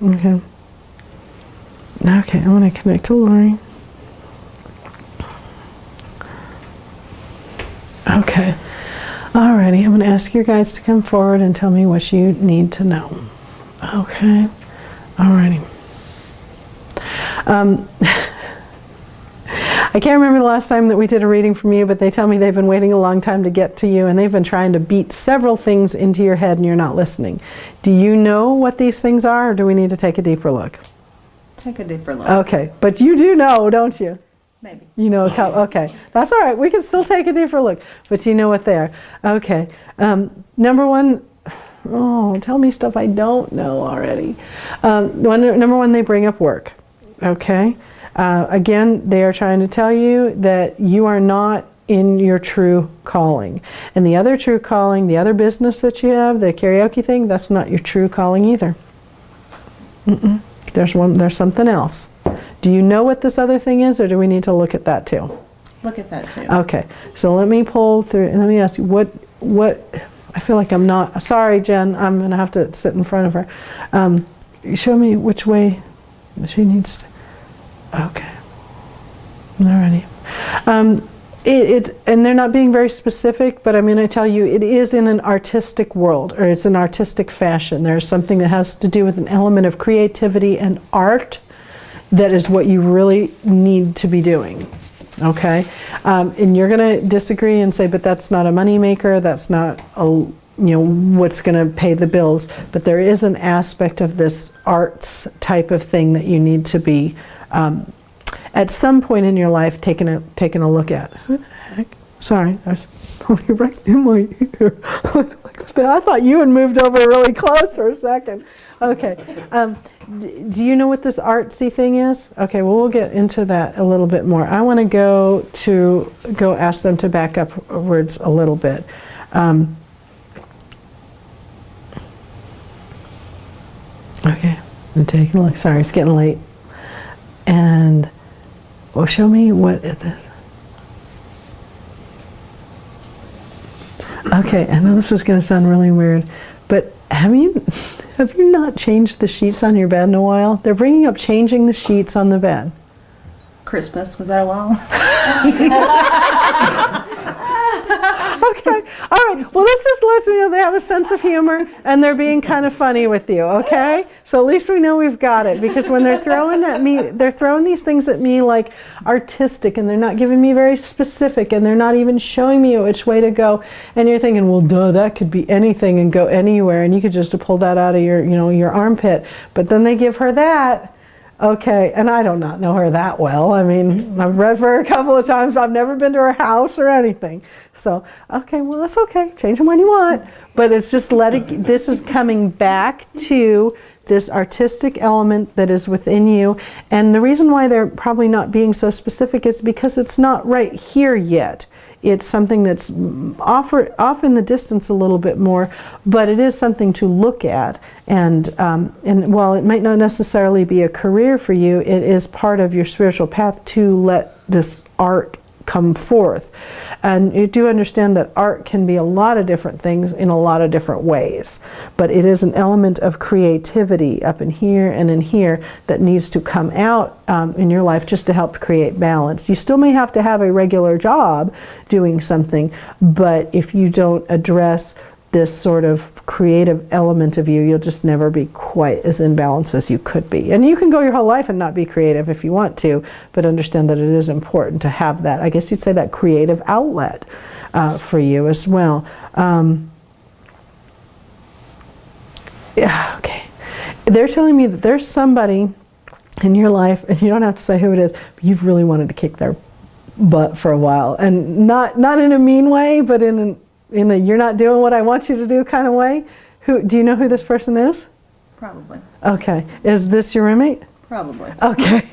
Okay. Okay, I'm going to connect to Lori. Okay. Alrighty, I'm going to ask your guys to come forward and tell me what you need to know. Okay. Alrighty. I can't remember the last time that we did a reading from you, but they tell me they've been waiting a long time to get to you, and they've been trying to beat several things into your head and you're not listening. Do you know what these things are, or do we need to take a deeper look? Take a deeper look. Okay, but you do know, don't you? Maybe. You know, okay, that's all right. We can still take a deeper look, but you know what they are. Okay, number one, oh, tell me stuff I don't know already. Number one, they bring up work, okay? Again, they are trying to tell you that you are not in your true calling. And the other true calling, the other business that you have, the karaoke thing, that's not your true calling either. There's something else. Do you know what this other thing is, or do we need to look at that too? Look at that too. Okay, so let me pull through, and let me ask you, what, I feel like I'm not, sorry Jen, I'm going to have to sit in front of her. Show me which way she needs to, okay, alrighty. And they're not being very specific, but I'm going to tell you it is in an artistic world, or it's an artistic fashion. There's something that has to do with an element of creativity and art that is what you really need to be doing, okay? And you're going to disagree and say, but that's not a money maker, that's not what's going to pay the bills. But there is an aspect of this arts type of thing that you need to be at some point in your life taking a look at. Who the heck? Sorry, I was right in my ear. I thought you had moved over really close for a second. Okay. Do you know what this artsy thing is? Okay, well, we'll get into that a little bit more. I want to go ask them to back upwards a little bit. Okay, I'm taking a look. Sorry, it's getting late. And, well, show me what is this. Okay, I know this is going to sound really weird, but have you not changed the sheets on your bed in a while? They're bringing up changing the sheets on the bed. Christmas, was that a while? Okay, all right. Well, this just lets me know they have a sense of humor and they're being kind of funny with you, okay? So at least we know we've got it, because when they're throwing at me, they're throwing these things at me like artistic, and they're not giving me very specific, and they're not even showing me which way to go. And you're thinking, well, duh, that could be anything and go anywhere, and you could just pull that out of your armpit. But then they give her that. Okay, and I do not know her that well. I mean, I've read for her a couple of times. I've never been to her house or anything. So, okay, well, that's okay. Change them when you want. But it's just this is coming back to this artistic element that is within you. And the reason why they're probably not being so specific is because it's not right here yet. It's something that's off in the distance a little bit more, but it is something to look at. And while it might not necessarily be a career for you, it is part of your spiritual path to let this art come forth. And you do understand that art can be a lot of different things in a lot of different ways, but it is an element of creativity up in here and in here that needs to come out in your life just to help create balance. You still may have to have a regular job doing something, but if you don't address this sort of creative element of you, you'll just never be quite as in balance as you could be. And you can go your whole life and not be creative if you want to, but understand that it is important to have that, I guess you'd say, that creative outlet for you as well. Yeah, okay. They're telling me that there's somebody in your life, and you don't have to say who it is, but you've really wanted to kick their butt for a while. And not in a mean way, but in a you're not doing what I want you to do kind of way. Do you know who this person is? Probably. Okay. Is this your roommate? Probably. Okay.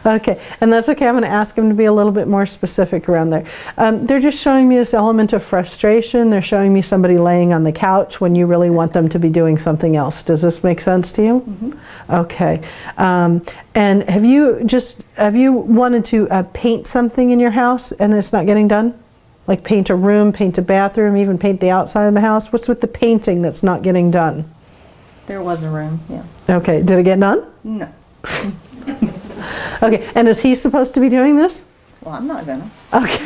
Okay. And that's okay. I'm going to ask him to be a little bit more specific around there. They're just showing me this element of frustration. They're showing me somebody laying on the couch when you really want them to be doing something else. Does this make sense to you? Mm-hmm. Okay. And have you wanted to paint something in your house and it's not getting done? Like paint a room, paint a bathroom, even paint the outside of the house? What's with the painting that's not getting done? There was a room, yeah. Okay, did it get done? No. Okay, and is he supposed to be doing this? Well, I'm not gonna. Okay.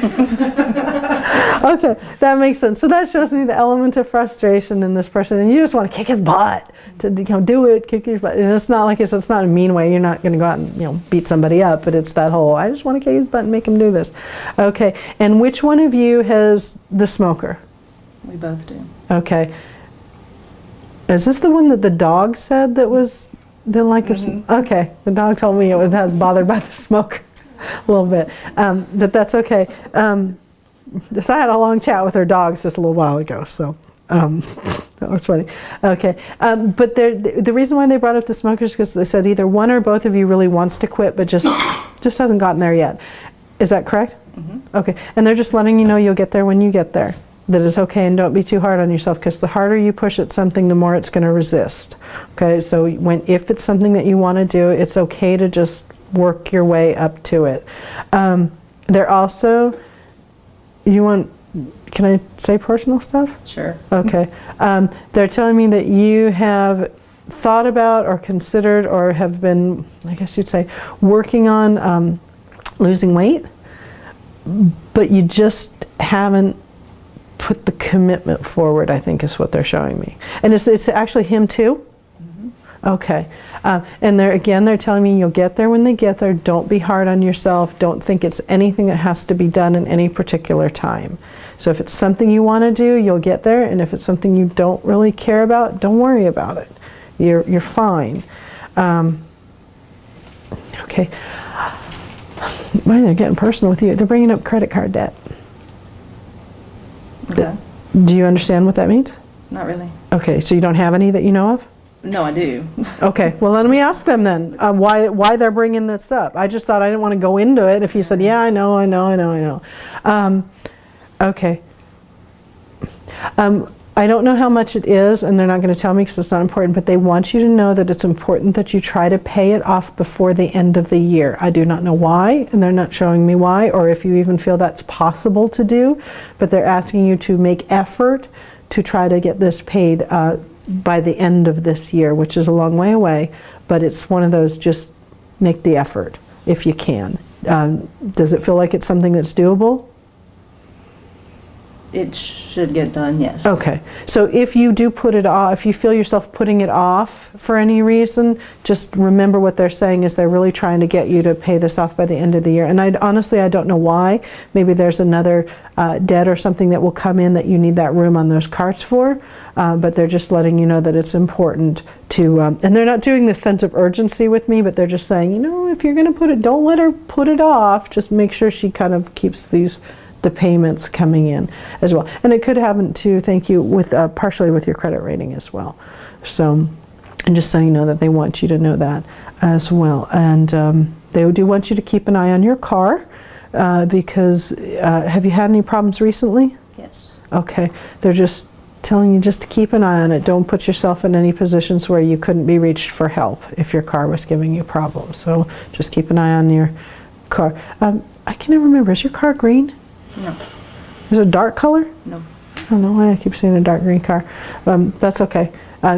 Okay, that makes sense. So that shows me the element of frustration in this person, and you just want to kick his butt to do it, kick his butt. And it's not like it's not a mean way. You're not going to go out and beat somebody up, but it's that whole I just want to kick his butt and make him do this. Okay, and which one of you has the smoker? We both do. Okay. Is this the one that the dog said that didn't like this? Okay, the dog told me it was bothered by the smoker a little bit. That's okay. So I had a long chat with her dogs just a little while ago, so that was funny. Okay, but the reason why they brought up the smokers is because they said either one or both of you really wants to quit, but just hasn't gotten there yet. Is that correct? Okay, and they're just letting you know you'll get there when you get there. That it's okay, and don't be too hard on yourself, because the harder you push at something, the more it's going to resist. Okay, so if it's something that you want to do, it's okay to just work your way up to it. They're also, can I say personal stuff? Sure. Okay. They're telling me that you have thought about or considered or have been, I guess you'd say, working on losing weight, but you just haven't put the commitment forward, I think is what they're showing me. And it's actually him too? Okay. And they're telling me you'll get there when they get there. Don't be hard on yourself. Don't think it's anything that has to be done in any particular time. So if it's something you want to do, you'll get there. And if it's something you don't really care about, don't worry about it. You're fine. Okay. Why they're getting personal with you? They're bringing up credit card debt. Okay. Do you understand what that means? Not really. Okay, so you don't have any that you know of? No, I do. Okay, well let me ask them then why they're bringing this up. I just thought I didn't want to go into it if you said, yeah, I know. Okay. I don't know how much it is, and they're not going to tell me because it's not important, but they want you to know that it's important that you try to pay it off before the end of the year. I do not know why, and they're not showing me why, or if you even feel that's possible to do, but they're asking you to make effort to try to get this paid by the end of this year, which is a long way away, but it's one of those, just make the effort if you can. Does it feel like it's something that's doable? It should get done, yes. Okay, so if you do put it off, if you feel yourself putting it off for any reason, just remember what they're saying is they're really trying to get you to pay this off by the end of the year. And honestly, I don't know why. Maybe there's another debt or something that will come in that you need that room on those carts for, but they're just letting you know that it's important to, and they're not doing this sense of urgency with me, but they're just saying, if you're going to put it, don't let her put it off. Just make sure she kind of keeps the payments coming in as well. And it could happen too, thank you, with partially with your credit rating as well. So, and just so you know that they want you to know that as well. And they do want you to keep an eye on your car because have you had any problems recently? Yes. Okay, they're just telling you just to keep an eye on it. Don't put yourself in any positions where you couldn't be reached for help if your car was giving you problems. So just keep an eye on your car. I can never remember, is your car green? No. Is it a dark color? No. I don't know why I keep saying a dark green car. That's okay.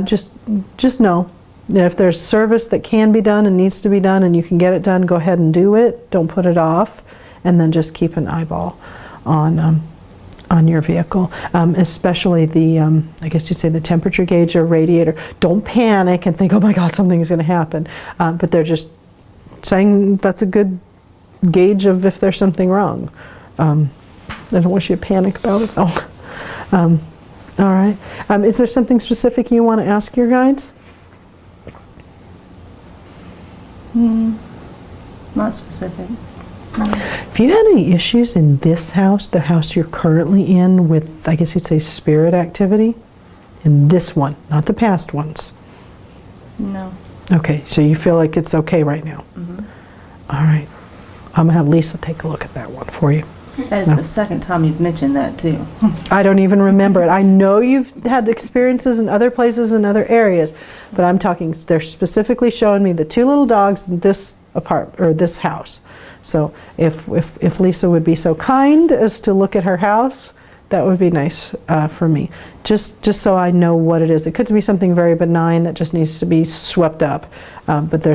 Just know that if there's service that can be done and needs to be done and you can get it done, go ahead and do it. Don't put it off. And then just keep an eyeball on your vehicle, especially the, I guess you'd say the temperature gauge or radiator. Don't panic and think, oh my God, something is going to happen. But they're just saying that's a good gauge of if there's something wrong. I don't want you to panic about it though. All right. Is there something specific you want to ask your guides? Not specific. Have you had any issues in this house, the house you're currently in, with, I guess you'd say, spirit activity? In this one, not the past ones. No. Okay, so you feel like it's okay right now? All right. I'm going to have Lisa take a look at that one for you. That is the second time you've mentioned that too. I don't even remember it. I know you've had experiences in other places in other areas, but I'm talking, they're specifically showing me the two little dogs in this this house. So if Lisa would be so kind as to look at her house, That would be nice for me, just so I know what it is. It could be something very benign that just needs to be swept up, but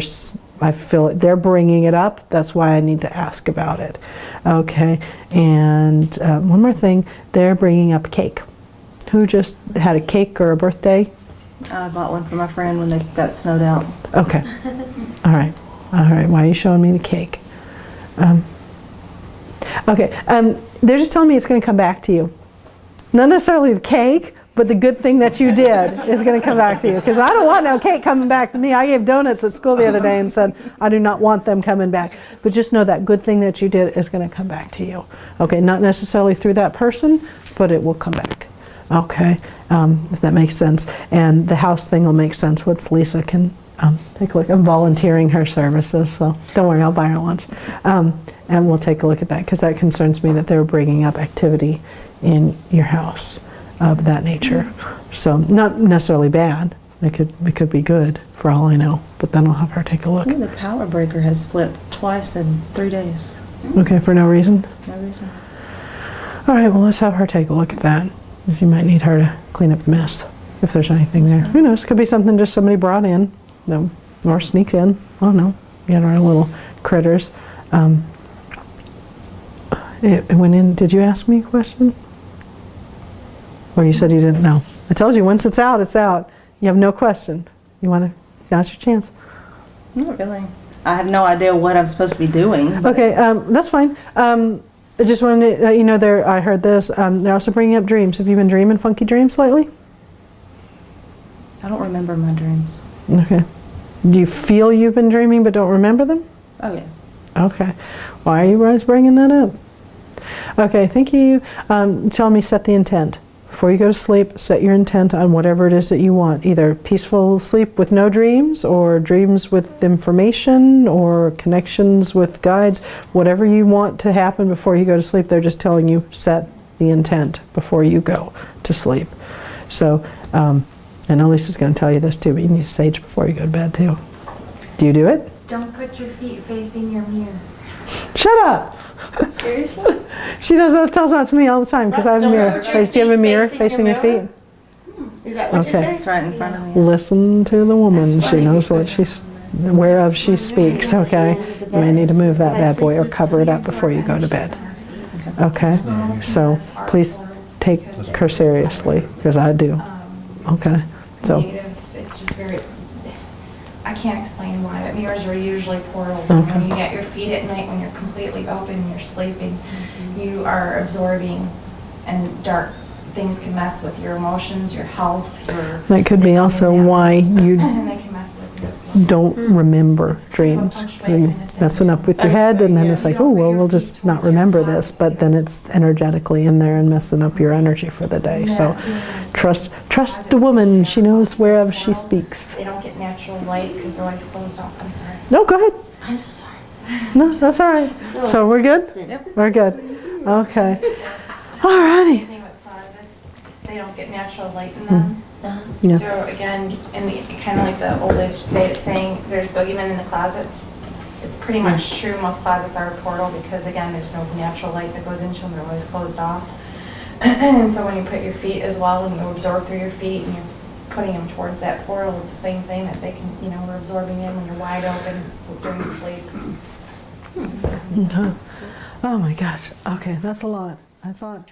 I feel they're bringing it up. That's why I need to ask about it. Okay, and one more thing, they're bringing up cake. Who just had a cake or a birthday? I bought one for my friend when they got snowed out. Okay, all right. Why are you showing me the cake? Okay, they're just telling me it's going to come back to you. Not necessarily the cake, but the good thing that you did is going to come back to you. Because I don't want no cake coming back to me. I gave donuts at school the other day and said, I do not want them coming back. But just know that good thing that you did is going to come back to you. Okay, not necessarily through that person, but it will come back. Okay, if that makes sense. And the house thing will make sense once Lisa can take a look. I'm volunteering her services, so don't worry, I'll buy her lunch. And we'll take a look at that, because that concerns me that they're bringing up activity in your house of that nature. So not necessarily bad. It could be good for all I know, but then I'll have her take a look. Ooh, the power breaker has flipped twice in 3 days. Okay, for no reason? No reason. All right, well, let's have her take a look at that, because you might need her to clean up the mess, if there's anything there. Who knows, could be something just somebody brought in, or sneaked in. I don't know. You know, our little critters. It went in. Did you ask me a question? Or you said you didn't know? I told you, once it's out, it's out. You have no question. You want to, now's your chance. Not really. I have no idea what I'm supposed to be doing. Okay, that's fine. I just wanted to, you know, I heard this. They're also bringing up dreams. Have you been dreaming funky dreams lately? I don't remember my dreams. Okay. Do you feel you've been dreaming but don't remember them? Oh, yeah. Okay. Why are you guys bringing that up? Okay, thank you. Tell me, set the intent. Before you go to sleep, set your intent on whatever it is that you want. Either peaceful sleep with no dreams, or dreams with information, or connections with guides. Whatever you want to happen before you go to sleep, they're just telling you, set the intent before you go to sleep. So, I know Lisa's going to tell you this too, but you need sage before you go to bed too. Do you do it? Don't put your feet facing your mirror. Shut up! Seriously? She tells that to me all the time, because I have a Don't mirror. put your Do you have a feet mirror facing facing your your feet? mirror? Is that what Okay. you It's say? right in front of me. Listen to the woman. That's She funny knows what because- she's, whereof she speaks, okay? You may need to move that bad boy or cover it up before you go to bed. Okay? So please take her seriously, because I do. Okay? So, Negative. It's just very. I can't explain why, but mirrors are usually portals. And when you get your feet at night, when you're completely open and you're sleeping, you are absorbing, and dark things can mess with your emotions, your health, your. that could be also why you And they can mess with you as well. don't remember dreams. Messing up with your head, and then it's like, oh, well, we'll just not remember this, but then it's energetically in there and messing up your energy for the day. So trust the woman. She knows whereof she speaks. They don't get natural light because they're always closed off. I'm sorry. No, go ahead. I'm so sorry. No, that's all right. So we're good? Yep. We're good. Okay. All righty. Anything with closets, they don't get natural light in them. Yeah. So again, in the kind of like the old age saying, there's boogeymen in the closets. It's pretty much true. Most closets are a portal because again, there's no natural light that goes into them. They're always closed off. And so when you put your feet as well, when you absorb through your feet and you're putting them towards that portal, it's the same thing that they can, you know, we're absorbing in when you're wide open during sleep. Okay. Oh my gosh. Okay, that's a lot. I thought